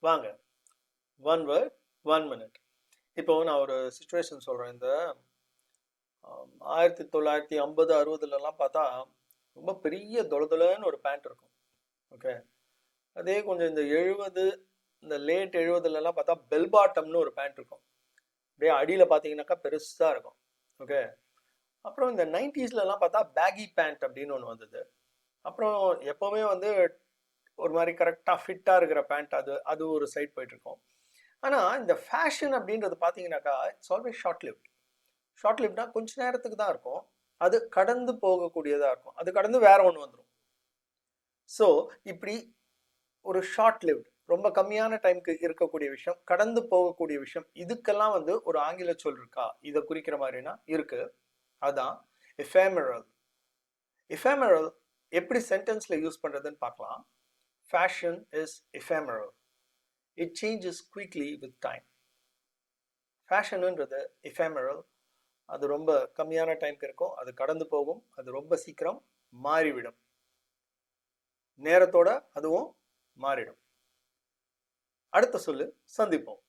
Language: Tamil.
வாங்க. One word, 1 minute. இப்போ நான் ஒரு சுச்சுவேஷன் சொல்கிறேன். இந்த 1950 60லலாம் பார்த்தா ரொம்ப பெரிய தொளதொளன்னு ஒரு பேண்ட் இருக்கும். ஓகே. அதே கொஞ்சம் இந்த 70, இந்த லேட் 70லலாம் பார்த்தா பெல் பாட்டம்னு ஒரு பேண்ட் இருக்கும். அப்படியே அடியில் பார்த்தீங்கன்னாக்கா பெருசாக இருக்கும். ஓகே. அப்புறம் இந்த 90ஸ்லலாம் பார்த்தா பேகி பேண்ட் அப்படின்னு ஒன்று வந்தது. அப்புறம் எப்போவுமே வந்து ஒரு மாதிரி கரெக்டாக ஃபிட்டாக இருக்கிற பேண்ட் அது ஒரு சைட் போயிட்டுருக்கோம். ஆனால் இந்த ஃபேஷன் அப்படின்றது பார்த்தீங்கன்னாக்கா it's always short lived. Short லிவ்ட்னா கொஞ்ச நேரத்துக்கு தான் இருக்கும். அது கடந்து போகக்கூடியதாக இருக்கும். அது கடந்து வேற ஒன்று வந்துடும். ஸோ இப்படி ஒரு ஷார்ட் லிவ்ட், ரொம்ப கம்மியான டைமுக்கு இருக்கக்கூடிய விஷயம், கடந்து போகக்கூடிய விஷயம், இதுக்கெல்லாம் வந்து ஒரு ஆங்கில சொல் இருக்கா இதை குறிக்கிற மாதிரினா இருக்கு. அதான் எஃபேமரல். எஃபேமரல் எப்படி சென்டென்ஸில் யூஸ் பண்ணுறதுன்னு பார்க்கலாம். Fashion is ephemeral. It changes quickly with time. ஃபேஷனுன்றது எஃபேமரல். அது ரொம்ப கம்மியான டைம்க்கு இருக்கும். அது கடந்து போகும். அது ரொம்ப சீக்கிரம் மாறிவிடும். நேரத்தோட அதுவும் மாறிடும். அடுத்த சொல்லு சந்திப்போம்.